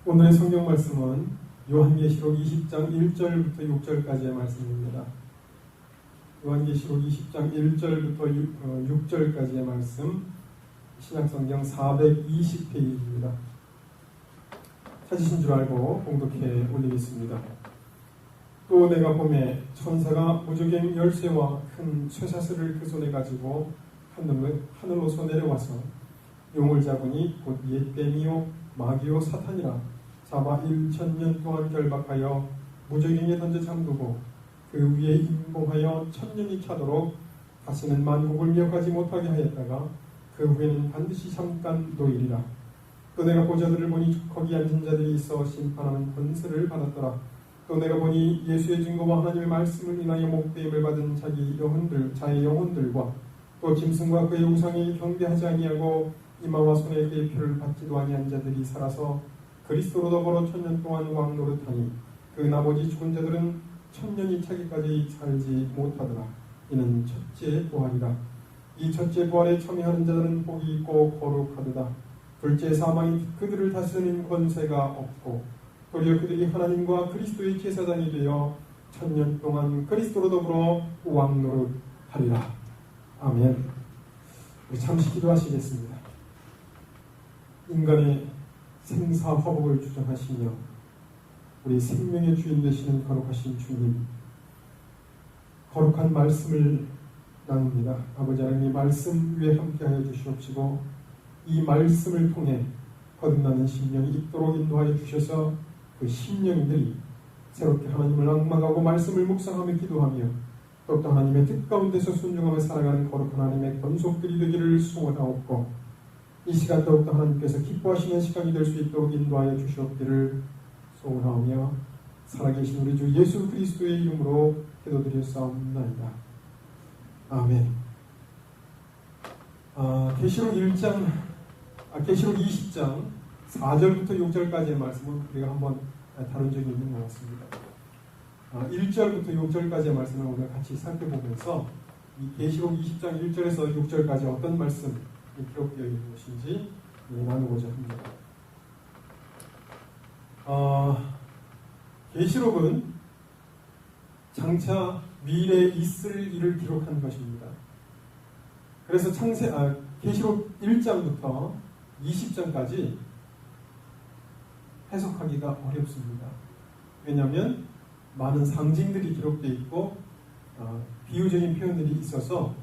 오늘의 성경 말씀은 요한계시록 20장 1절부터 6절까지의 말씀입니다. 요한계시록 20장 1절부터 6절까지의 말씀, 신약성경 420페이지입니다. 찾으신 줄 알고 봉독해 올리겠습니다. 또 내가 보매 천사가 무저갱 열쇠와 큰 쇠사슬을 그 손에 가지고 하늘로서 내려와서 용을 잡으니 곧 옛 뱀이요 마귀요 사탄이라 잡아 1000년 동안 결박하여 무저갱에 던져 잠그고 그 위에 임봉하여 1000년이 차도록 다시는 만국을 미혹하지 못하게 하였다가 그 후에는 반드시 잠깐 노일이라. 또 내가 보자들을 보니 거기 앉은 자들이 있어 심판하는 권세를 받았더라. 또 내가 보니 예수의 증거와 하나님의 말씀을 인하여 목배임을 받은 자의 영혼들과 또 짐승과 그의 우상에 경배하지 아니하고 이마와 손에 그의 표를 받지도 아니한 자들이 살아서 그리스도로 더불어 1000년 동안 왕노릇하니 그 나머지 죽은 자들은 1000년이 차기까지 살지 못하더라. 이는 첫째 부활이라. 이 첫째 부활에 참여하는 자들은 복이 있고 거룩하도다. 둘째 사망이 그들을 다스리는 권세가 없고 도리어 그들이 하나님과 그리스도의 제사장이 되어 1000년 동안 그리스도로 더불어 왕노릇하리라. 아멘. 우리 잠시 기도하시겠습니다. 인간의 생사화복을 주장하시며 우리 생명의 주인 되시는 거룩하신 주님, 거룩한 말씀을 나눕니다. 아버지 하나님, 이 말씀 위에 함께하여 주시옵시고 이 말씀을 통해 거듭나는 심령이 있도록 인도하여 주셔서 그 심령들이 새롭게 하나님을 앙망하고 말씀을 묵상하며 기도하며 또 하나님의 뜻 가운데서 순종하며 살아가는 거룩한 하나님의 권속들이 되기를 소원하옵고 이 시간 더욱더 하나님께서 기뻐하시는 시간이 될 수 있도록 인도하여 주시옵기를 소원하오며 살아계신 우리 주 예수 그리스도의 이름으로 기도드렸사옵나이다. 아멘. 계시록 20장 4절부터 6절까지의 말씀은 우리가 한번 다룬 적이 있는 것 같습니다. 1절부터 6절까지의 말씀을 오늘 같이 살펴보면서 이 계시록 20장 1절에서 6절까지 어떤 말씀이 기록되어 있는 것인지 나누고자 합니다. 계시록은 장차 미래에 있을 일을 기록한 것입니다. 그래서 계시록 1장부터 20장까지 해석하기가 어렵습니다. 왜냐하면 많은 상징들이 기록되어 있고 비유적인 표현들이 있어서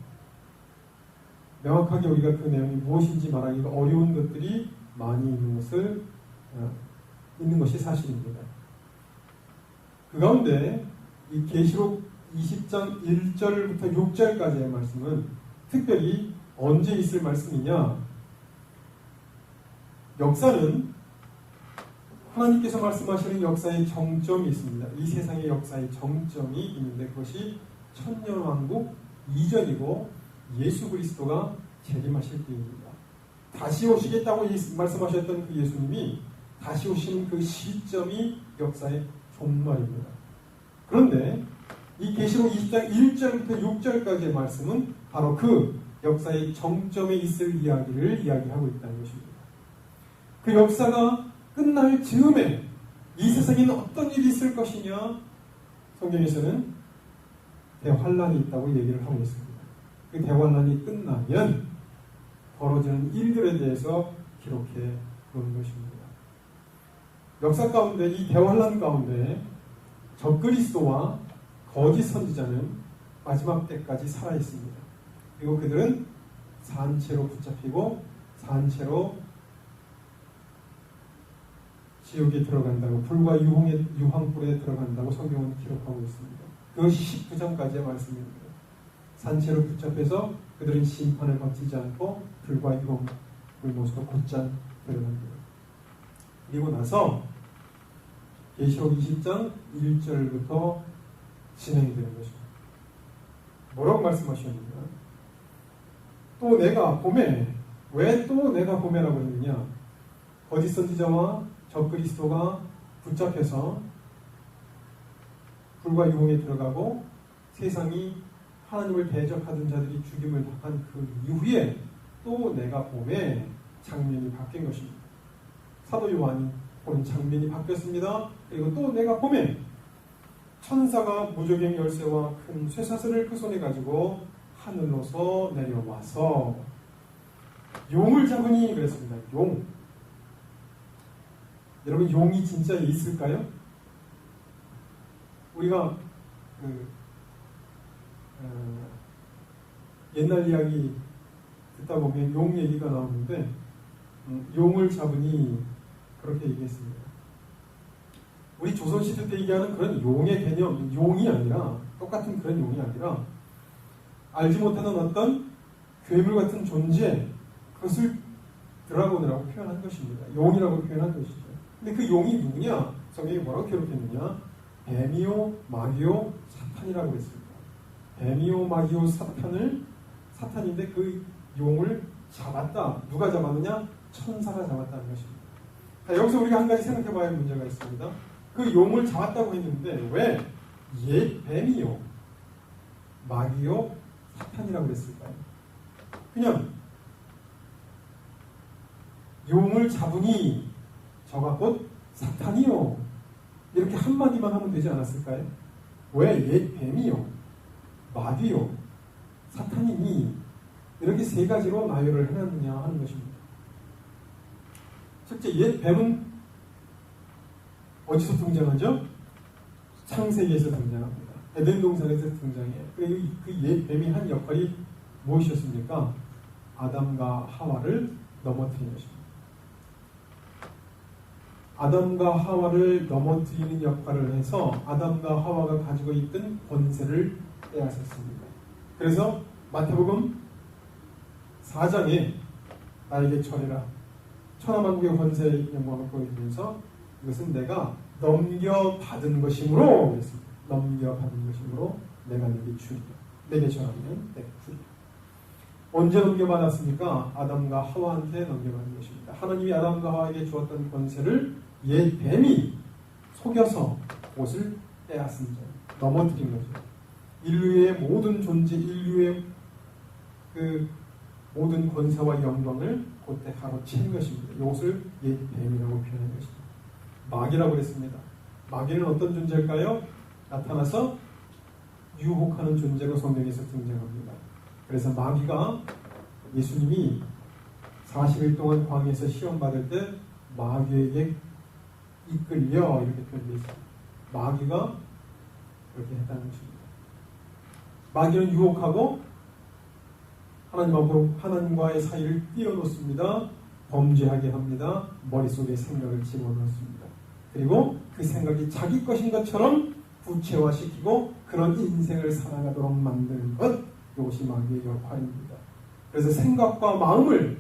명확하게 우리가 그 내용이 무엇인지 말하기가 어려운 것들이 많이 있는 것이 사실입니다. 그 가운데 이 계시록 20장 1절부터 6절까지의 말씀은 특별히 언제 있을 말씀이냐? 역사는 하나님께서 말씀하시는 역사의 정점이 있습니다. 이 세상의 역사의 정점이 있는데 그것이 천년왕국 이전이고 예수 그리스도가 재림하실 때입니다. 다시 오시겠다고 말씀하셨던 그 예수님이 다시 오시는 그 시점이 역사의 종말입니다. 그런데 이 계시록 20장 1절부터 6절까지의 말씀은 바로 그 역사의 정점에 있을 이야기를 이야기하고 있다는 것입니다. 그 역사가 끝날 즈음에 이 세상에는 어떤 일이 있을 것이냐? 성경에서는 대환란이 있다고 얘기를 하고 있습니다. 그 대환란이 끝나면 벌어지는 일들에 대해서 기록해 놓은 것입니다. 역사 가운데 이 대환란 가운데 적그리스도와 거짓 선지자는 마지막 때까지 살아있습니다. 그리고 그들은 산채로 붙잡히고 산채로 지옥에 들어간다고, 불과 유황불에 들어간다고 성경은 기록하고 있습니다. 그것이 19장까지의 말씀입니다. 산채로 붙잡혀서 그들은 심판을 받지 않고 불과 유황불 못으로 곧장 들어갑니다. 그리고 나서 계시록 20장 1절부터 진행되는 것입니다. 뭐라고 말씀하셨느냐? 또 내가 보매, 왜 또 내가 보매라고 했느냐? 거짓 선지자와 적그리스도가 붙잡혀서 불과 유황에 들어가고 세상이 하나님을 대적하던 자들이 죽임을 당한 그 이후에 또 내가 보매 장면이 바뀐 것입니다. 사도 요한이 보는 장면이 바뀌었습니다. 그리고 또 내가 보면 천사가 무저갱 열쇠와 큰 쇠사슬을 그 손에 가지고 하늘로서 내려와서 용을 잡으니 그랬습니다. 용. 여러분 용이 진짜 있을까요? 우리가 옛날 이야기 듣다 보면 용 얘기가 나오는데 용을 잡으니 그렇게 얘기했습니다. 우리 조선시대 때 얘기하는 그런 용의 개념, 용이 아니라 똑같은 그런 용이 아니라 알지 못하는 어떤 괴물 같은 존재, 그것을 드라곤이라고 표현한 것입니다. 용이라고 표현한 것이죠. 근데 그 용이 누구냐? 성경이 뭐라고 기록했느냐? 뱀이요, 마귀요, 사탄이라고 했습니다. 뱀이요, 마귀요, 사탄인데 그 용을 잡았다. 누가 잡았느냐? 천사가 잡았다는 것입니다. 자, 여기서 우리가 한 가지 생각해 봐야 할 문제가 있습니다. 그 용을 잡았다고 했는데 왜 옛 뱀이요, 마귀요, 사탄이라고 했을까요? 그냥 용을 잡으니 저가 곧 사탄이요, 이렇게 한마디만 하면 되지 않았을까요? 왜 옛 뱀이요, 마귀요, 사탄이니 이렇게 세 가지로 나열을 해놨느냐 하는 것입니다. 첫째, 옛 뱀은 어디서 등장하죠? 창세기에서 등장합니다. 에덴 동산에서 등장해요. 그리고 그 옛 뱀이 한 역할이 무엇이었습니까? 아담과 하와를 넘어뜨리는 것입니다. 아담과 하와를 넘어뜨리는 역할을 해서 아담과 하와가 가지고 있던 권세를 빼앗았습니다. 그래서 마태복음 4장에 나에게 절해라, 천하만국의 권세의 영광을 보여주면서 이것은 내가 넘겨받은 것이므로 그랬습니다. 넘겨받은 것이므로 내가 내게 주리라. 내게 절하면 내게 주리라. 언제 넘겨받았습니까? 아담과 하와한테 넘겨받은 것입니다. 하나님이 아담과 하와에게 주었던 권세를 옛 뱀이 속여서 그것을 빼앗은 자, 넘어뜨린 거죠. 인류의 모든 존재, 인류의 그 모든 권세와 영광을 그때 가로챈 것입니다. 이것을 옛 뱀이라고 표현한 것입니다. 마귀라고 그랬습니다. 마귀는 어떤 존재일까요? 나타나서 유혹하는 존재로 성경에서 등장합니다. 그래서 마귀가 예수님이 40일 동안 광야에서 시험받을 때 마귀에게 이끌려 이렇게 표현되어 있습니다. 마귀가 그렇게 했다는 것입니다. 마귀는 유혹하고 하나님과의 사이를 띄워놓습니다. 범죄하게 합니다. 머릿속에 생각을 집어넣습니다. 그리고 그 생각이 자기 것인 것처럼 구체화시키고 그런 인생을 살아가도록 만드는 것, 이것이 마귀의 역할입니다. 그래서 생각과 마음을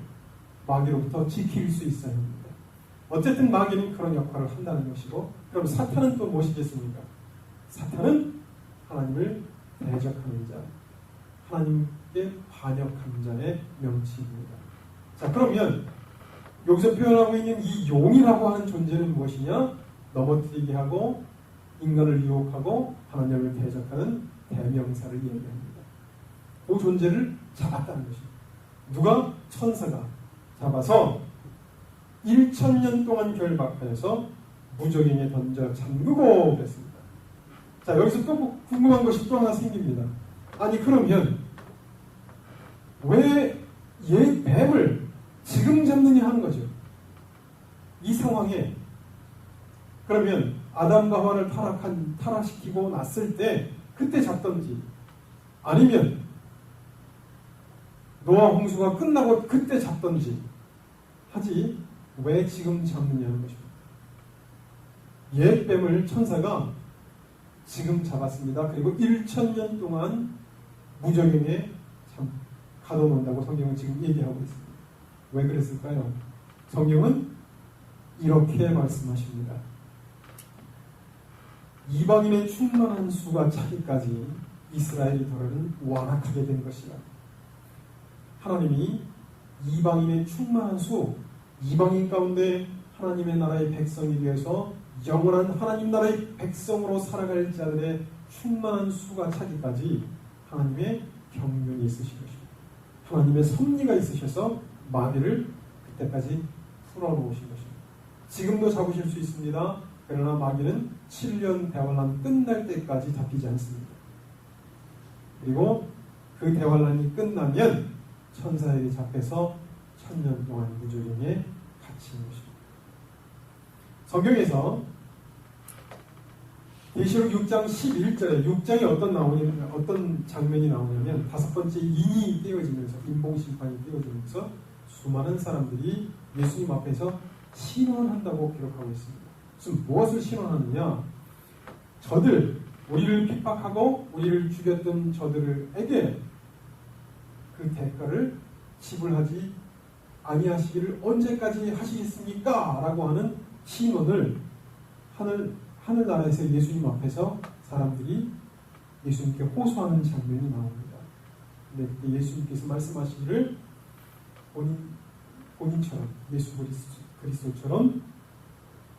마귀로부터 지킬 수 있어야 합니다. 어쨌든 마귀는 그런 역할을 한다는 것이고, 그럼 사탄은 또 무엇이겠습니까? 사탄은 하나님을 대적하는 자, 하나님께 반역한 자의 명칭입니다. 자, 그러면 여기서 표현하고 있는 이 용이라고 하는 존재는 무엇이냐? 넘어뜨리게 하고 인간을 유혹하고 하나님을 대적하는 대명사를 얘기합니다. 그 존재를 잡았다는 것입니다. 누가? 천사가 잡아서 1000년 동안 결박하여서 무저갱에 던져 잠그고 그랬습니다. 자, 여기서 또 궁금한 것이 또 하나 생깁니다. 아니 그러면 왜 옛 뱀을 지금 잡느냐 하는 거죠. 이 상황에 그러면 아담과 하와를 타락시키고 났을 때 그때 잡던지, 아니면 노아 홍수가 끝나고 그때 잡던지 하지 왜 지금 잡느냐는 것입니다. 옛 뱀을 천사가 지금 잡았습니다. 그리고 1000년 동안 무저갱에 가둬놓는다고 성경은 지금 얘기하고 있습니다. 왜 그랬을까요? 성경은 이렇게 말씀하십니다. 이방인의 충만한 수가 차기까지 이스라엘이 더러는 완악하게 된 것이라. 하나님이 이방인의 충만한 수, 이방인 가운데 하나님의 나라의 백성이 되어서 영원한 하나님 나라의 백성으로 살아갈 자들의 충만한 수가 차기까지 하나님의 경륜이 있으신 것입니다. 하나님의 섭리가 있으셔서 마귀를 그때까지 풀어놓으신 것입니다. 지금도 잡으실 수 있습니다. 그러나 마귀는 7년 대환란 끝날 때까지 잡히지 않습니다. 그리고 그 대환란이 끝나면 천사에게 잡혀서 1000년 동안 무조정에 갇힌 것입니다. 성경에서 계시록 6장 11절에 6장에 어떤 장면이 나오냐면 5번째 인이 떼어지면서 인봉심판이 떼어지면서 수많은 사람들이 예수님 앞에서 신원한다고 기록하고 있습니다. 지금 무엇을 신원하느냐? 우리를 핍박하고 우리를 죽였던 저들에게 그 대가를 지불하지 아니하시기를 언제까지 하시겠습니까? 라고 하는 신원을 하늘나라에서 예수님 앞에서 사람들이 예수님께 호소하는 장면이 나옵니다. 근데 예수님께서 말씀하시기를 본인처럼 예수 그리스도처럼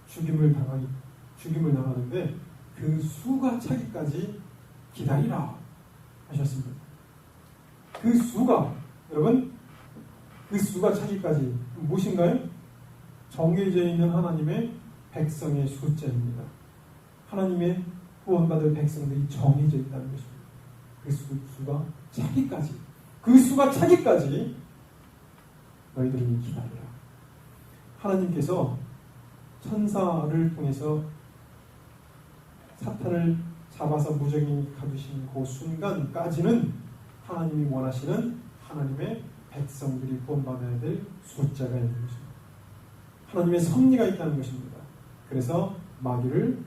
죽임을 당하는데 그 수가 차기까지 기다리라 하셨습니다. 여러분 그 수가 차기까지 무엇인가요? 정해져 있는 하나님의 백성의 숫자입니다. 하나님의 구원받을 백성들이 정해져 있다는 것입니다. 그 수가 차기까지 너희들은 기다려라. 하나님께서 천사를 통해서 사탄을 잡아서 무적인 가두신 그 순간까지는 하나님이 원하시는 하나님의 백성들이 구원받아야 될 숫자가 있는 것입니다. 하나님의 섭리가 있다는 것입니다. 그래서 마귀를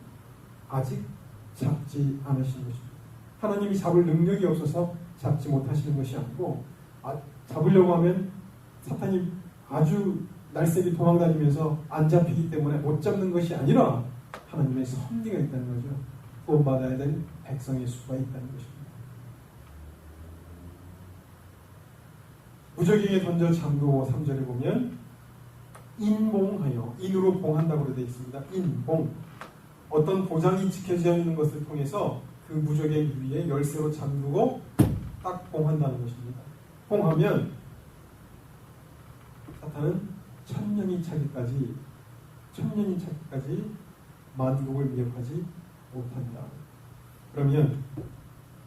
아직 잡지 않으신 것입니다. 하나님이 잡을 능력이 없어서 잡지 못하시는 것이 아니고 잡으려고 하면 사탄이 아주 날쌔게 도망다니면서 안 잡히기 때문에 못 잡는 것이 아니라 하나님의 섭리가 있다는 거죠. 구원받아야 될 백성의 수가 있다는 것입니다. 무적에게 던져 잠그고 3절에 보면 인봉하여, 인으로 봉한다고 되어 있습니다. 인봉. 어떤 보장이 지켜져 있는 것을 통해서 그 무적의 위에 열쇠로 잠그고 딱 봉한다는 것입니다. 봉하면 사탄은 1000년이 차기까지 만국을 미혹하지 못한다. 그러면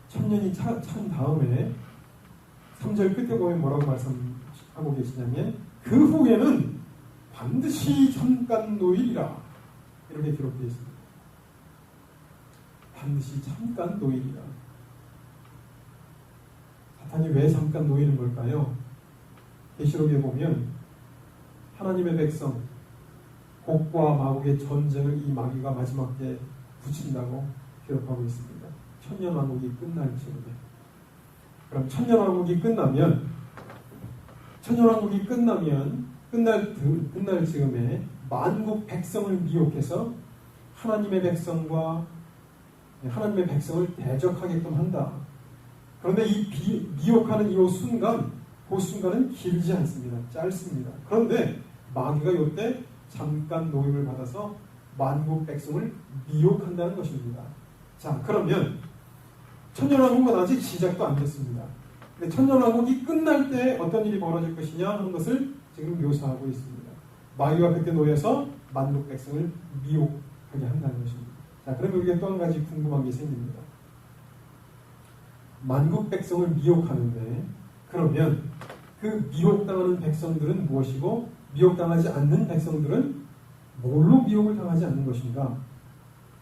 1000년이 찬 다음에 3절 끝에 보면 뭐라고 말씀하고 계시냐면 그 후에는 반드시 잠깐 노일이라 이렇게 기록되어 있습니다. 반드시 잠깐 노일이라. 사탄이 왜 잠깐 노이는 걸까요? 계시록에 보면 하나님의 백성 곡과 마곡의 전쟁을 이 마귀가 마지막 때 붙인다고 기록하고 있습니다. 천년왕국이 끝날 즈음에. 그럼 천년왕국이 끝날 즈음에 만국 백성을 미혹해서 하나님의 백성을 대적하게끔 한다. 그런데 이 미혹하는 이 순간은 길지 않습니다. 짧습니다. 그런데 마귀가 이때 잠깐 노임을 받아서 만국 백성을 미혹한다는 것입니다. 자, 그러면 천년왕국은 아직 시작도 안 됐습니다. 근데 천년왕국이 끝날 때 어떤 일이 벌어질 것이냐 하는 것을 지금 묘사하고 있습니다. 마귀가 그때 놓여서 만국 백성을 미혹하게 한다는 것입니다. 자, 그럼 여기에 또 한 가지 궁금한 게 생깁니다. 만국 백성을 미혹하는데 그러면 그 미혹당하는 백성들은 무엇이고 미혹당하지 않는 백성들은 뭘로 미혹을 당하지 않는 것인가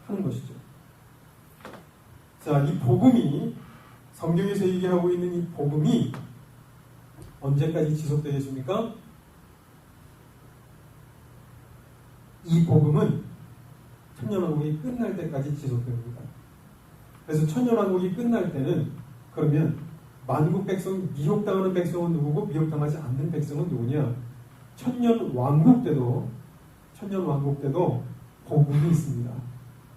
하는 것이죠. 자, 이 복음이 성경에서 얘기하고 있는 이 복음이 언제까지 지속되겠습니까? 이 복음은 천년왕국이 끝날 때까지 지속됩니다. 그래서 천년왕국이 끝날 때는 그러면 만국 백성, 미혹당하는 백성은 누구고 미혹당하지 않는 백성은 누구냐? 천년왕국 때도 복음이 있습니다.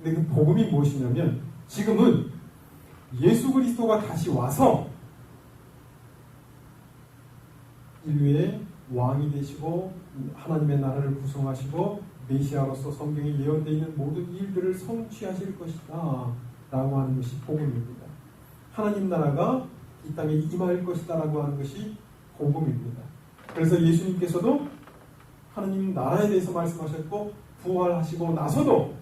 근데 그 복음이 무엇이냐면 지금은 예수 그리스도가 다시 와서 인류의 왕이 되시고 하나님의 나라를 구성하시고 메시아로서 성경에 예언되어 있는 모든 일들을 성취하실 것이다 라고 하는 것이 복음입니다. 하나님 나라가 이 땅에 임할 것이다 라고 하는 것이 복음입니다. 그래서 예수님께서도 하나님 나라에 대해서 말씀하셨고 부활하시고 나서도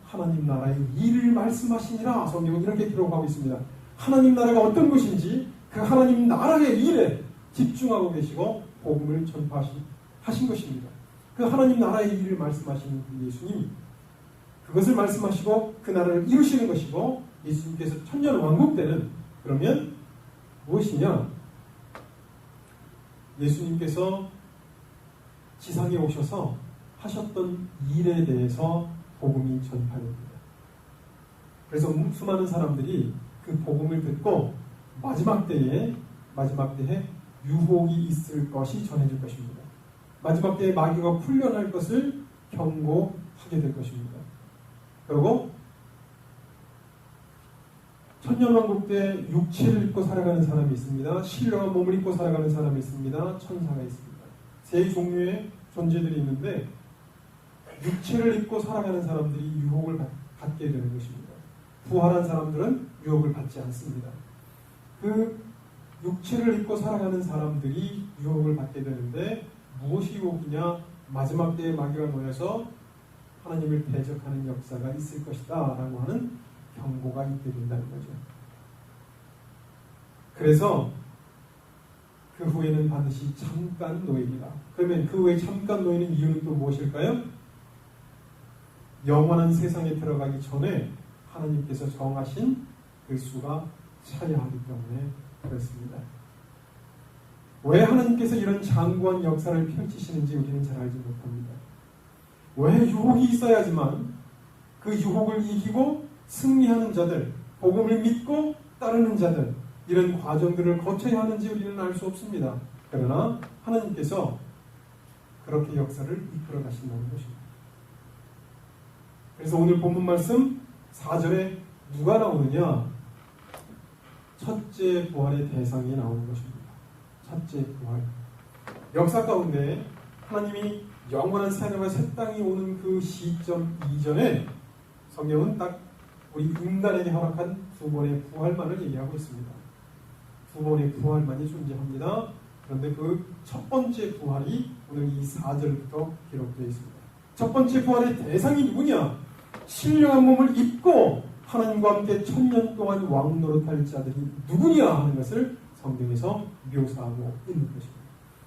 하나님 나라의 일을 말씀하시니라. 성경은 이렇게 기록하고 있습니다. 하나님 나라가 어떤 것인지 그 하나님 나라의 일에 집중하고 계시고 복음을 전파하신 것입니다. 그 하나님 나라의 일을 말씀하시는 그 예수님, 그것을 말씀하시고 그 나라를 이루시는 것이고, 예수님께서 천년 왕국 때는 그러면 무엇이냐? 예수님께서 지상에 오셔서 하셨던 일에 대해서 복음이 전파됩니다. 그래서 수많은 사람들이 그 복음을 듣고 마지막 때에 유혹이 있을 것이 전해질 것입니다. 마지막 때에 마귀가 풀려날 것을 경고하게 될 것입니다. 그리고 천년왕국 때 육체를 입고 살아가는 사람이 있습니다. 신령한 몸을 입고 살아가는 사람이 있습니다. 천사가 있습니다. 세 종류의 존재들이 있는데 육체를 입고 살아가는 사람들이 유혹을 받게 되는 것입니다. 부활한 사람들은 유혹을 받지 않습니다. 그 육체를 입고 살아가는 사람들이 유혹을 받게 되는데 무엇이 유혹이냐? 마지막 때에 마귀가 놓여서 하나님을 대적하는 역사가 있을 것이다 라고 하는 경고가 있게 된다는 거죠. 그래서 그 후에는 반드시 잠깐 놓이리라. 그러면 그 후에 잠깐 놓이는 이유는 또 무엇일까요? 영원한 세상에 들어가기 전에 하나님께서 정하신 그 수가 차야 하기 때문에 그렇습니다. 왜 하나님께서 이런 장구한 역사를 펼치시는지 우리는 잘 알지 못합니다. 왜 유혹이 있어야지만 그 유혹을 이기고 승리하는 자들, 복음을 믿고 따르는 자들, 이런 과정들을 거쳐야 하는지 우리는 알 수 없습니다. 그러나 하나님께서 그렇게 역사를 이끌어 가신다는 것입니다. 그래서 오늘 본문 말씀 4절에 누가 나오느냐? 첫째 부활의 대상이 나오는 것입니다. 첫째 부활. 역사 가운데 하나님이 영원한 새하늘과 새 땅이 오는 그 시점 이전에 성경은 딱 우리 인간에게 허락한 두 번의 부활만을 얘기하고 있습니다. 두 번의 부활만이 존재합니다. 그런데 그 첫 번째 부활이 오늘 이 4절부터 기록되어 있습니다. 첫 번째 부활의 대상이 누구냐? 신령한 몸을 입고 하나님과 함께 천년 동안 왕노릇할 자들이 누구냐 하는 것을 성경에서 묘사하고 있는 것입니다.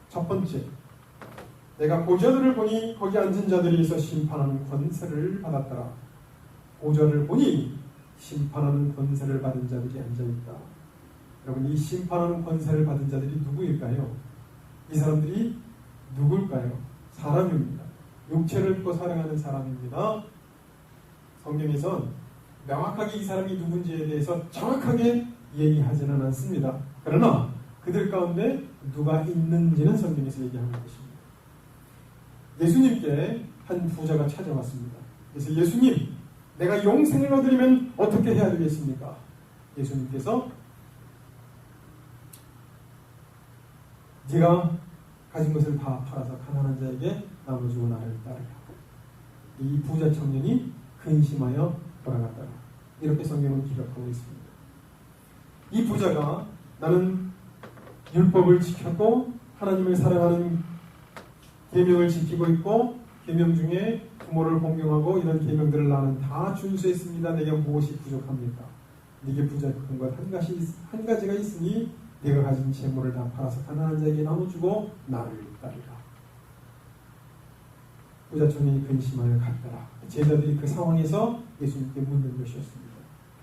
첫 번째, 내가 보좌들을 보니 거기 앉은 자들에서 심판하는 권세를 받았더라. 보좌를 보니 심판하는 권세를 받은 자들이 앉아있다. 여러분, 이 심판하는 권세를 받은 자들이 누구일까요? 이 사람들이 누굴까요? 사람입니다. 육체를 입고 살아가는 사람입니다. 성경에선 명확하게 이 사람이 누군지에 대해서 정확하게 얘기하지는 않습니다. 그러나 그들 가운데 누가 있는지는 성경에서 얘기하는 것입니다. 예수님께 한 부자가 찾아왔습니다. 그래서 예수님, 내가 영생을 얻으려면 어떻게 해야 되겠습니까? 예수님께서 네가 가진 것을 다 팔아서 가난한 자에게 나눠주고 나를 따르라. 이 부자 청년이 근심하여 돌아갔다가 이렇게 성경은 기록하고 있습니다. 이 부자가 나는 율법을 지켰고 하나님을 사랑하는 계명을 지키고 있고 계명 중에 부모를 공경하고 이런 계명들을 나는 다 준수했습니다. 내게 무엇이 부족합니까? 네게 부족한 것 한 가지가 있으니 네가 가진 재물을 다 팔아서 가난한 자에게 나눠주고 나를 따르라. 부자 청년이 근심하여 갔더라. 제자들이 그 상황에서 예수님께 묻는 것이었습니다.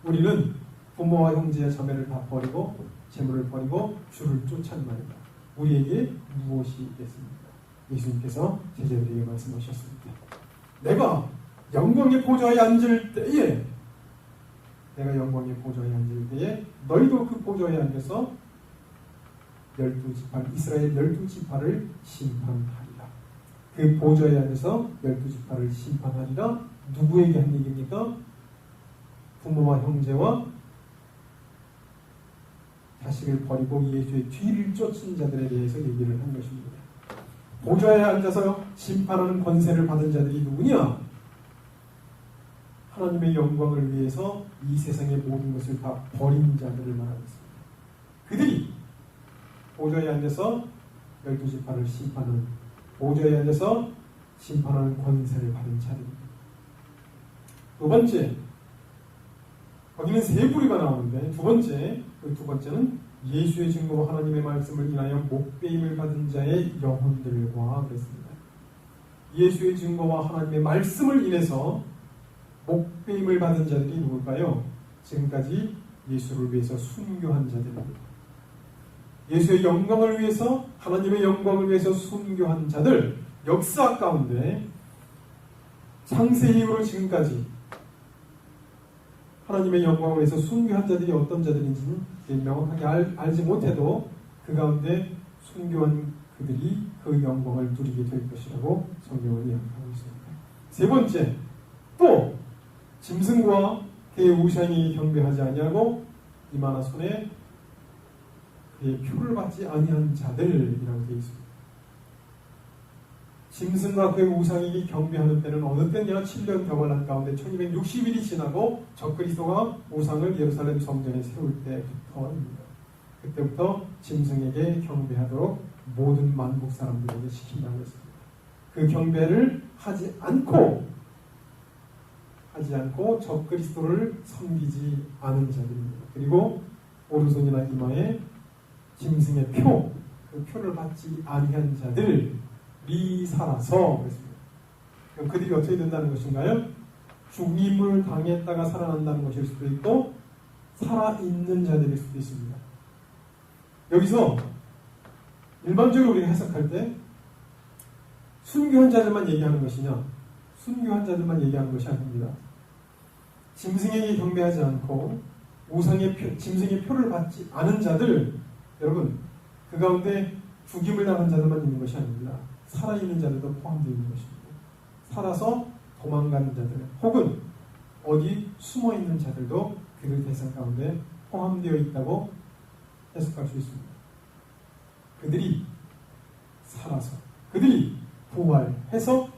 우리는 부모와 형제와 자매를 다 버리고 재물을 버리고 주를 쫓은 말이다. 우리에게 무엇이 있겠습니까? 예수님께서 제자들에게 말씀하셨습니다. 내가 영광의 보좌에 앉을 때에 너희도 그 보좌에 앉아서 이스라엘 12지파를 심판하리라. 그 보좌에 앉아서 12지파를 심판하리라. 누구에게 한 얘기입니까? 부모와 형제와 자식을 버리고 예수의 뒤를 쫓은 자들에 대해서 얘기를 한 것입니다. 보좌에 앉아서 심판하는 권세를 받은 자들이 누구냐? 하나님의 영광을 위해서 이 세상의 모든 것을 다 버린 자들을 말하고 있습니다. 그들이 보좌에 앉아서 12지파를 심판하는, 보좌에 앉아서 심판하는 권세를 받은 자들입니다. 두 번째, 거기는 세 부류가 나오는데 두 번째는 예수의 증거로 하나님의 말씀을 인하여 목배임을 받은 자의 영혼들과 그랬습니다. 예수의 증거와 하나님의 말씀을 인해서 목배임을 받은 자들이 누굴까요? 지금까지 예수를 위해서 순교한 자들입니다. 예수의 영광을 위해서, 하나님의 영광을 위해서 순교한 자들, 역사 가운데 창세 이후로 지금까지 하나님의 영광을 위해서 순교한 자들이 어떤 자들인지는 명확하게 알지 못해도 그 가운데 순교한 그들이 그 영광을 누리게 될 것이라고 성경은 이야기하고 있습니다. 세 번째, 또 짐승과 그의 우상이 경배하지 아니하고 이마나 손에 그의 표를 받지 아니한 자들이라고 되어 있습니다. 짐승과 그의 우상이 경배하는 때는 어느 때냐? 7년 겨울난 가운데 1260일이 지나고 적그리스도가 우상을 예루살렘 성전에 세울 때부터입니다. 그때부터 짐승에게 경배하도록 모든 만국 사람들에게 시킨다고 했습니다. 그 경배를 하지 않고 적그리스도를 섬기지 않은 자들입니다. 그리고 오른손이나 이마에 짐승의 표, 그 표를 받지 아니한 자들이 살아서 그랬습니다. 그럼 그들이 어떻게 된다는 것인가요? 죽임을 당했다가 살아난다는 것일 수도 있고 살아있는 자들일 수도 있습니다. 여기서 일반적으로 우리가 해석할 때 순교한 자들만 얘기하는 것이냐? 순교한 자들만 얘기하는 것이 아닙니다. 짐승에게 경배하지 않고 짐승의 표를 받지 않은 자들, 여러분 그 가운데 죽임을 당한 자들만 있는 것이 아닙니다. 살아있는 자들도 포함되어 있는 것입니다. 살아서 도망가는 자들 혹은 어디 숨어있는 자들도 그들 대상 가운데 포함되어 있다고 해석할 수 있습니다. 그들이 살아서 그들이 부활해서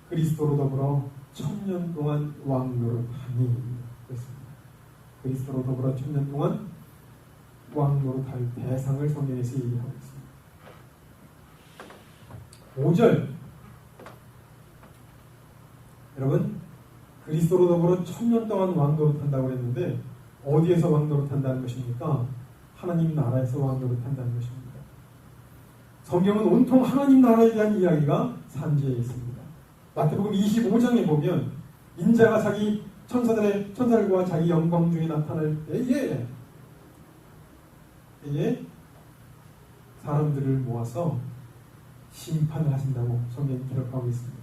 그리스도로 더불어 1000년 동안 왕노릇하니 그랬습니다. 그리스도로 더불어 1000년 동안 왕노릇할 대상을 성경에서 얘기하고 있습니다. 5절 여러분 그리스도로 더불어 1000년 동안 왕노릇한다고 했는데 어디에서 왕노릇한다는 것입니까? 하나님 나라에서 왕노릇한다는 것입니다. 성경은 온통 하나님 나라에 대한 이야기가 산지에 있습니다. 마태복음 25장에 보면 인자가 자기 천사들과 자기 영광 중에 나타날 때에 사람들을 모아서 심판을 하신다고 성경이 기록하고 있습니다.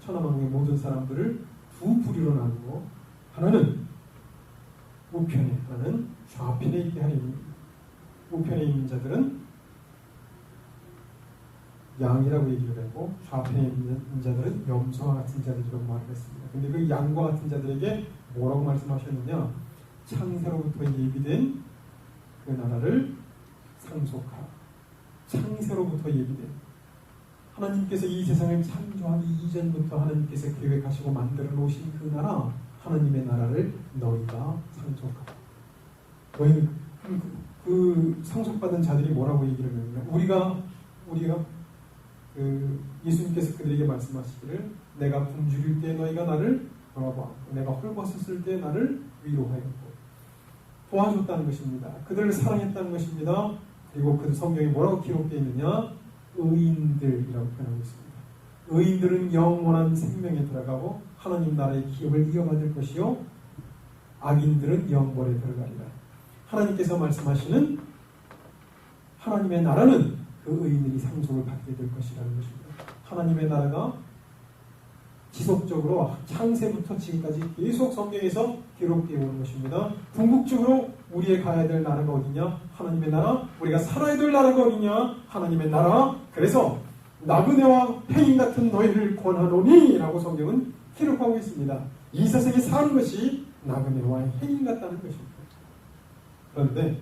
천하만국의 모든 사람들을 두 부류로 나누고 하나는 우편에, 하나는 좌편에 있게 하리니 우편에 있는 자들은 양이라고 얘기를 하고 좌편에 있는 자들은 염소와 같은 자들이라고 말을 했습니다. 근데 그 양과 같은 자들에게 뭐라고 말씀하셨느냐? 창세로부터 예비된 그 나라를 상속하라. 창세로부터 예비된 하나님께서 이 세상을 창조하기 이전부터 하나님께서 계획하시고 만들어 놓으신 그 나라, 하나님의 나라를 너희가 상속하라. 너희는 그 상속받은 자들이 뭐라고 얘기를 하느냐? 우리가 예수님께서 그들에게 말씀하시기를 내가 굶주릴 때 너희가 나를 돌아보았고 내가 헐벗었을 때 나를 위로하였고 도와줬다는 것입니다. 그들을 사랑했다는 것입니다. 그리고 그 성경에 뭐라고 기록되어 있느냐? 의인들이라고 표현하고 있습니다. 의인들은 영원한 생명에 들어가고 하나님 나라의 기업을 이어받을 것이요 악인들은 영벌에 들어가리라. 하나님께서 말씀하시는 하나님의 나라는 그 의인들이 상속을 받게 될 것이라는 것입니다. 하나님의 나라가 지속적으로 창세부터 지금까지 계속 성경에서 기록되어 오는 것입니다. 궁극적으로 우리의 가야 될 나라가 어디냐? 하나님의 나라. 우리가 살아야 될 나라가 어디냐? 하나님의 나라. 그래서 나그네와 폐인 같은 너희를 권하노니 라고 성경은 기록하고 있습니다. 이 세상에 사는 것이 나그네와 폐인 같다는 것입니다. 그런데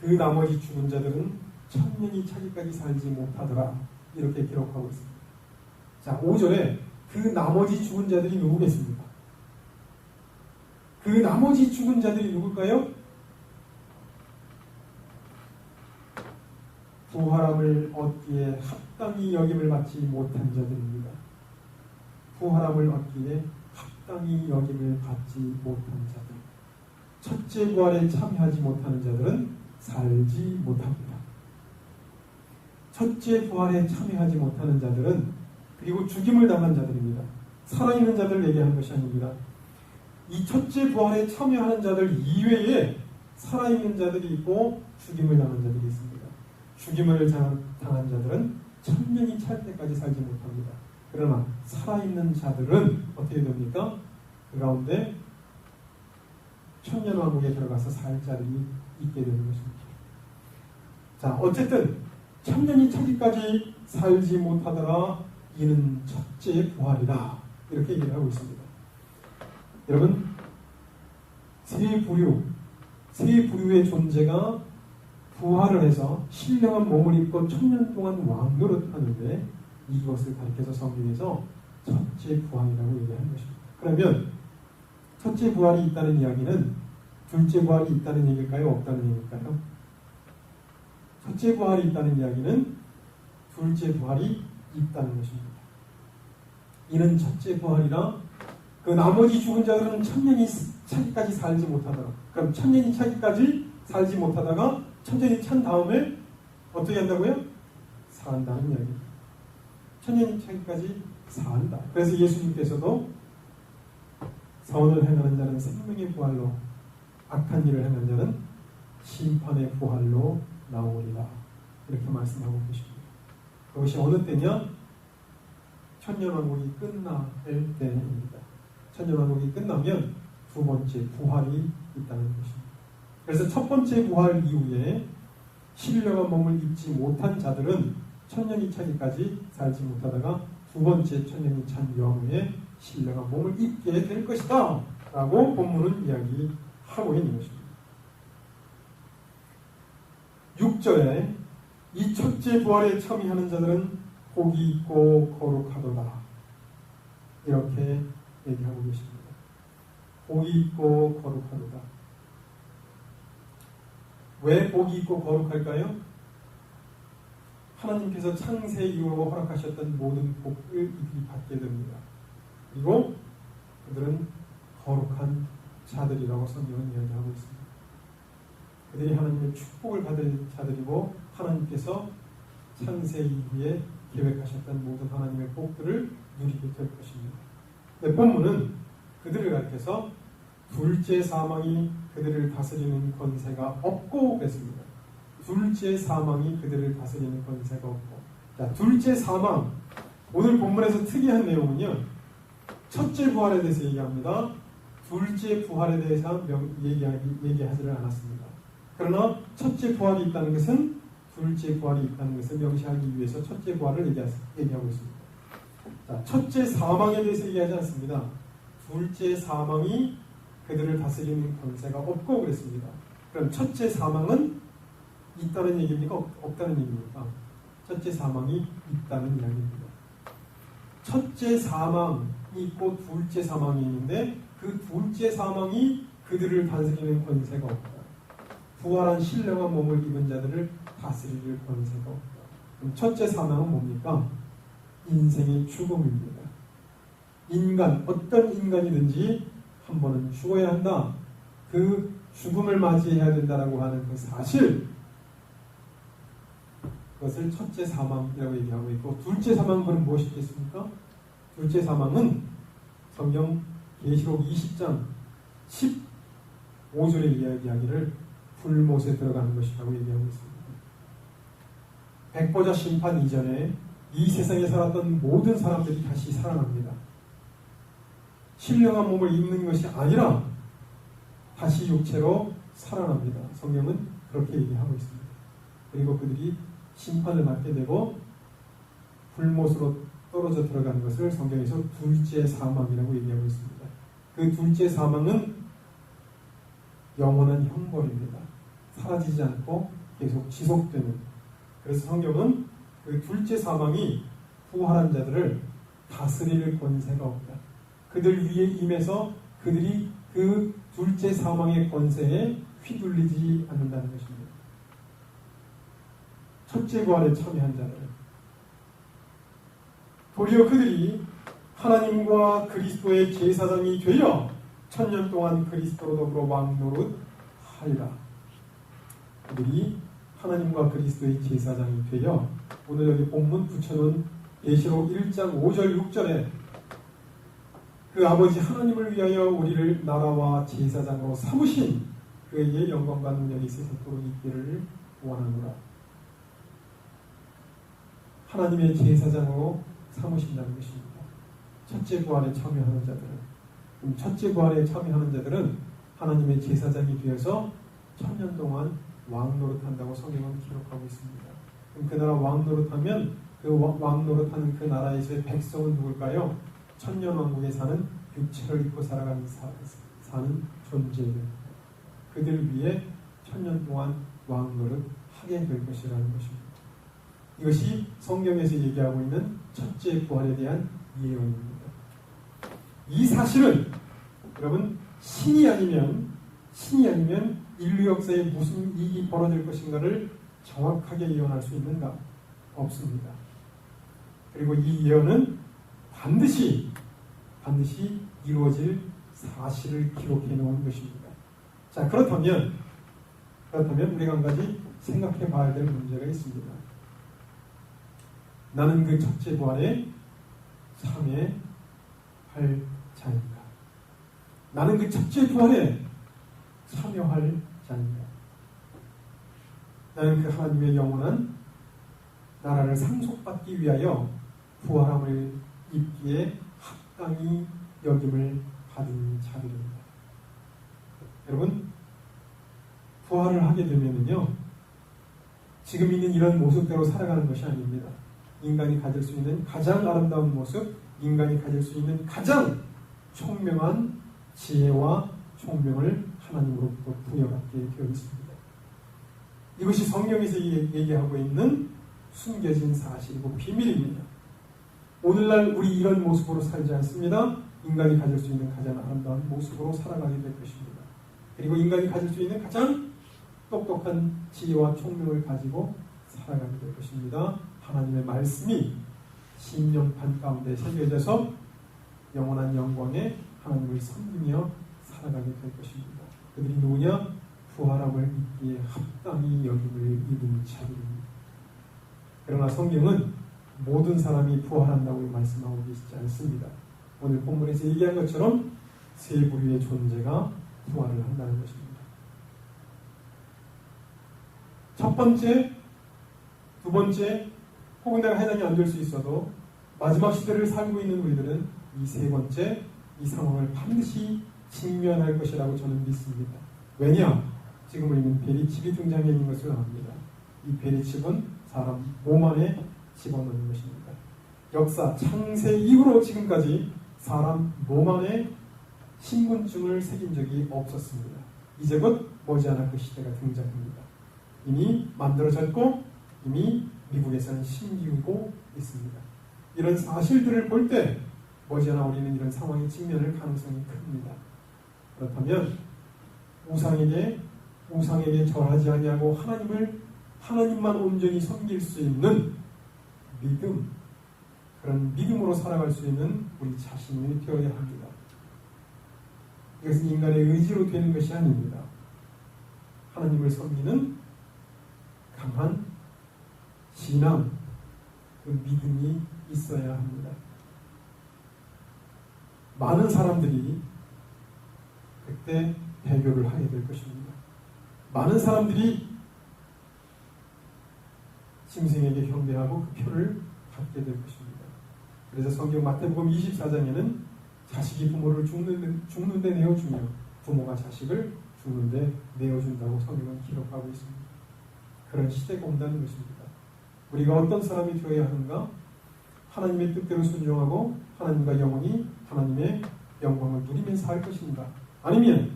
그 나머지 죽은 자들은 1000년이 차기까지 살지 못하더라. 이렇게 기록하고 있습니다. 자, 5절에 그 나머지 죽은 자들이 누구겠습니까? 그 나머지 죽은 자들이 누굴까요? 부활함을 얻기에 합당히 여김을 받지 못한 자들입니다. 부활함을 얻기에 합당히 여김을 받지 못한 자들. 첫째 부활에 참여하지 못하는 자들은 살지 못합니다. 첫째 부활에 참여하지 못하는 자들은, 그리고 죽임을 당한 자들입니다. 살아있는 자들을 얘기하는 것이 아닙니다. 이 첫째 부활에 참여하는 자들 이외에 살아있는 자들이 있고 죽임을 당한 자들이 있습니다. 죽임을 당한 자들은 천년이 찰 때까지 살지 못합니다. 그러나 살아있는 자들은 어떻게 됩니까? 그 가운데 천년왕국에 들어가서 살 자들이 있게 되는 것입니다. 자, 어쨌든 천년이 차기까지 살지 못하더라 이는 첫째 부활이다, 이렇게 얘기를 하고 있습니다. 여러분, 세 부류의 존재가 부활을 해서 신령한 몸을 입고 천년 동안 왕노릇하는데 이것을 가리켜서 성경에서 첫째 부활이라고 얘기하는 것입니다. 그러면 첫째 부활이 있다는 이야기는 둘째 부활이 있다는 얘기일까요? 없다는 얘기일까요? 첫째 부활이 있다는 이야기는 둘째 부활이 있다는 것입니다. 이는 첫째 부활이라 그 나머지 죽은 자들은 천년이 차기까지 살지 못하더라. 그럼 천년이 차기까지 살지 못하다가 천년이 찬 다음에 어떻게 한다고요? 산다는 이야기입니다. 천년이 차기까지 산다. 그래서 예수님께서도 선을 행하는 자는 생명의 부활로, 악한 일을 행하는 자는 심판의 부활로 나오리라, 이렇게 말씀하고 계십니다. 그것이 어느 때냐? 천년왕국이 끝날 때입니다. 천년왕국이 끝나면 두 번째 부활이 있다는 것입니다. 그래서 첫 번째 부활 이후에 신령한 몸을 입지 못한 자들은 천년이 차기까지 살지 못하다가 두 번째 천년이 찬 영후에 신령한 몸을 입게 될 것이다 라고 본문은 이야기하고 있는 것입니다. 6절에 이 첫째 부활에 참여하는 자들은 복이 있고 거룩하도다, 이렇게 얘기하고 계십니다. 복이 있고 거룩하도다. 왜 복이 있고 거룩할까요? 하나님께서 창세 이후로 허락하셨던 모든 복을 이들이 받게 됩니다. 그리고 그들은 거룩한 자들이라고 성경은 이야기하고 있습니다. 그들이 하나님의 축복을 받을 자들이고 하나님께서 창세 이후에 계획하셨던 모든 하나님의 복들을 누리게 될 것입니다. 근데 본문은 그들을 가리켜서 둘째 사망이 그들을 다스리는 권세가 없고 그랬습니다. 둘째 사망이 그들을 다스리는 권세가 없고. 자, 둘째 사망. 오늘 본문에서 특이한 내용은요, 첫째 부활에 대해서 얘기합니다. 둘째 부활에 대해서 얘기하지를 않았습니다. 그러나 첫째 부활이 있다는 것은, 둘째 부활이 있다는 것을 명시하기 위해서 첫째 부활을 얘기하고 있습니다. 자, 첫째 사망에 대해서 얘기하지 않습니다. 둘째 사망이 그들을 다스리는 권세가 없고 그랬습니다. 그럼 첫째 사망은 있다는 얘기입니까? 없다는 얘기입니까? 첫째 사망이 있다는 이야기입니다. 첫째 사망이 있고 둘째 사망이 있는데 그 둘째 사망이 그들을 다스리는 권세가 없다. 부활한 신령한 몸을 입은 자들을 다스릴 권세가 없다. 그럼 첫째 사망은 뭡니까? 인생의 죽음입니다. 인간, 어떤 인간이든지 한 번은 죽어야 한다. 그 죽음을 맞이해야 된다라고 하는 그 사실, 그것을 첫째 사망이라고 얘기하고 있고, 둘째 사망은 무엇이겠습니까? 둘째 사망은 성경 계시록 20장 15절의 이야기를 불못에 들어가는 것이라고 얘기하고 있습니다. 백보자 심판 이전에 이 세상에 살았던 모든 사람들이 다시 살아납니다. 신령한 몸을 입는 것이 아니라 다시 육체로 살아납니다. 성경은 그렇게 얘기하고 있습니다. 그리고 그들이 심판을 받게 되고 불못으로 떨어져 들어가는 것을 성경에서 둘째 사망이라고 얘기하고 있습니다. 그 둘째 사망은 영원한 형벌입니다. 사라지지 않고 계속 지속되는. 그래서 성경은 그 둘째 사망이 부활한 자들을 다스릴 권세가 없다. 그들 위에 임해서 그들이 그 둘째 사망의 권세에 휘둘리지 않는다는 것입니다. 첫째 부활에 참여한 자들은 도리어 그들이 하나님과 그리스도의 제사장이 되어 천년 동안 그리스도로 더불어 왕노릇 하리라. 그들이 하나님과 그리스도의 제사장이 되어 오늘 여기 본문 붙여놓은 계시록 1장 5절 6절에 그 아버지 하나님을 위하여 우리를 나라와 제사장으로 삼으신 그의 영광과 능력이 세세토록 있기를 원하노라. 하나님의 제사장으로 삼으신다는 것입니다. 첫째 부활에 참여하는 자들은, 첫째 부활에 참여하는 자들은 하나님의 제사장이 되어서 천년 동안 왕노릇한다고 성경은 기록하고 있습니다. 그럼 그 나라 왕노릇하면 그 왕노릇하는 그 나라에서의 백성은 누굴까요? 천년왕국에 사는 육체를 입고 살아가는 사는 존재들, 그들 위해 천년 동안 왕노릇 하게 될 것이라는 것입니다. 이것이 성경에서 얘기하고 있는 첫째 부활에 대한 예언입니다. 이 사실은 여러분 신이 아니면 인류 역사에 무슨 일이 벌어질 것인가를 정확하게 예언할 수 있는가? 없습니다. 그리고 이 예언은 반드시 이루어질 사실을 기록해 놓은 것입니다. 자, 그렇다면 우리가 한 가지 생각해 봐야 될 문제가 있습니다. 나는 그 첫째 부활에 참여할 자인가? 나는 그 첫째 부활에 참여할 자인가? 나는 그 하나님의 영원한 나라를 상속받기 위하여 부활함을 입기에 합당히 여김을 받은 자들입니다. 여러분, 부활을 하게 되면은요, 지금 있는 이런 모습대로 살아가는 것이 아닙니다. 인간이 가질 수 있는 가장 아름다운 모습, 인간이 가질 수 있는 가장 총명한 지혜와 총명을 하나님으로부터 부여받게 되어 있습니다. 이것이 성경에서 얘기하고 있는 숨겨진 사실이고 비밀입니다. 오늘날 우리 이런 모습으로 살지 않습니다. 인간이 가질 수 있는 가장 아름다운 모습으로 살아가게 될 것입니다. 그리고 인간이 가질 수 있는 가장 똑똑한 지혜와 총명을 가지고 살아가게 될 것입니다. 하나님의 말씀이 심령판 가운데 새겨져서 영원한 영광에 하나님을 섬기며 살아가게 될 것입니다. 그들이 누구냐? 부활함을 입기에 합당히 여김을 입은 자들입니다. 그러나 성경은 모든 사람이 부활한다고 말씀하고 계시지 않습니다. 오늘 본문에서 얘기한 것처럼 세 부류의 존재가 부활을 한다는 것입니다. 첫 번째, 두 번째, 혹은 내가 해당이 안 될 수 있어도 마지막 시대를 살고 있는 우리들은 이 세 번째, 이 상황을 반드시 직면할 것이라고 저는 믿습니다. 왜냐? 지금 우리는 베리칩이 등장해 있는 것을 압니다. 이 베리칩은 사람 몸 안에 집어넣는 것입니다. 역사 창세 이후로 지금까지 사람 몸 안에 신분증을 새긴 적이 없었습니다. 이제 곧 머지않아 그 시대가 등장합니다. 이미 만들어졌고 이미 미국에서는 심기고 있습니다. 이런 사실들을 볼 때 머지않아 우리는 이런 상황에 직면할 가능성이 큽니다. 그렇다면 우상에게 절하지 아니하고 하나님만 온전히 섬길 수 있는 믿음, 그런 믿음으로 살아갈 수 있는 우리 자신이 되어야 합니다. 이것은 인간의 의지로 되는 것이 아닙니다. 하나님을 섬기는 강한 신앙, 그 믿음이 있어야 합니다. 많은 사람들이 그때 배교를 하게 될 것입니다. 많은 사람들이 짐승에게 경배하고 그 표를 받게 될 것입니다. 그래서 성경 마태복음 24장에는 자식이 부모를 죽는데 내어주며 부모가 자식을 죽는데 내어준다고 성경은 기록하고 있습니다. 그런 시대가 온다는 것입니다. 우리가 어떤 사람이 되어야 하는가? 하나님의 뜻대로 순종하고 하나님과 영원히 하나님의 영광을 누리면서 살 것인가? 아니면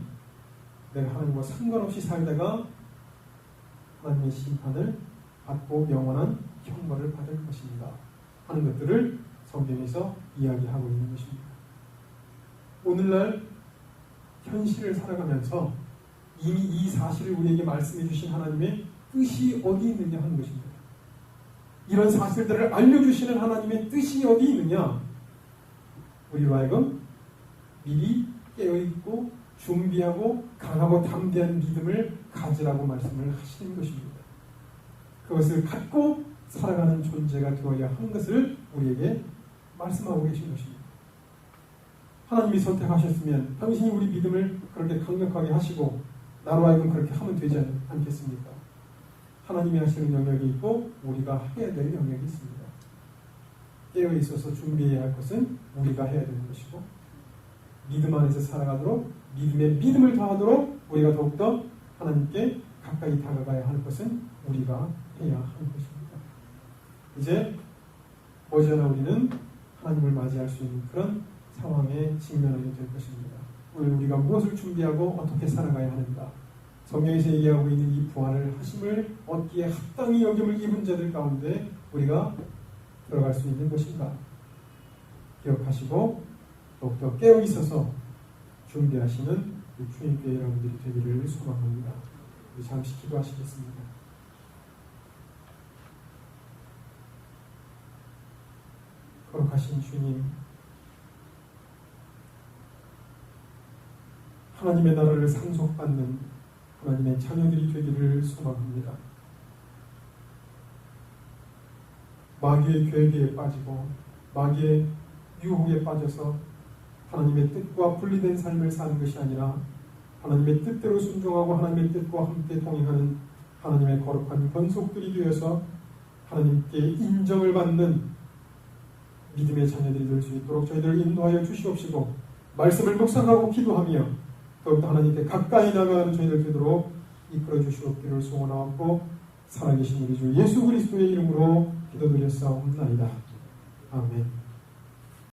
내가 하나님과 상관없이 살다가 하나님의 심판을 받고 영원한 형벌을 받을 것인가 하는 것들을 성경에서 이야기하고 있는 것입니다. 오늘날 현실을 살아가면서 이미 이 사실을 우리에게 말씀해 주신 하나님의 뜻이 어디 있느냐 하는 것입니다. 이런 사실들을 알려주시는 하나님의 뜻이 어디 있느냐? 우리로 하여금 미리 깨어있고 준비하고 강하고 담대한 믿음을 가지라고 말씀을 하시는 것입니다. 그것을 갖고 살아가는 존재가 되어야 하는 것을 우리에게 말씀하고 계신 것입니다. 하나님이 선택하셨으면 당신이 우리 믿음을 그렇게 강력하게 하시고 나로 하여금 그렇게 하면 되지 않겠습니까? 하나님이 하시는 영역이 있고 우리가 해야 될 영역이 있습니다. 깨어 있어서 준비해야 할 것은 우리가 해야 되는 것이고 믿음 안에서 살아가도록 믿음에 믿음을 더하도록 우리가 더욱더 하나님께 가까이 다가가야 할 것은 우리가 해야 하는 것입니다. 이제 머지않아 우리는 하나님을 맞이할 수 있는 그런 상황에 직면하게 될 것입니다. 오늘 우리가 무엇을 준비하고 어떻게 살아가야 하는가? 성경에서 얘기하고 있는 이 부활을 하심을 얻기에 합당히 여김을 입은 자들 가운데 우리가 들어갈 수 있는 것인가? 기억하시고 더욱더 깨어 있어서 준비하시는 주님께 여러분들이 되기를 소망합니다. 우리 잠시 기도하시겠습니다. 거룩하신 주님, 하나님의 나라를 상속받는 하나님의 자녀들이 되기를 소망합니다. 마귀의 괴계에 빠지고 마귀의 유혹에 빠져서 하나님의 뜻과 분리된 삶을 사는 것이 아니라 하나님의 뜻대로 순종하고 하나님의 뜻과 함께 동행하는 하나님의 거룩한 권속들이 되어서 하나님께 인정을 받는 믿음의 자녀들이 될 수 있도록 저희들을 인도하여 주시옵시고 말씀을 묵상하고 기도하며 더욱더 하나님께 가까이 나가는 저희들 되도록 이끌어 주시옵기를 소원하고 살아계신 우리 주 예수 그리스도의 이름으로 기도드렸사옵나이다. 아멘.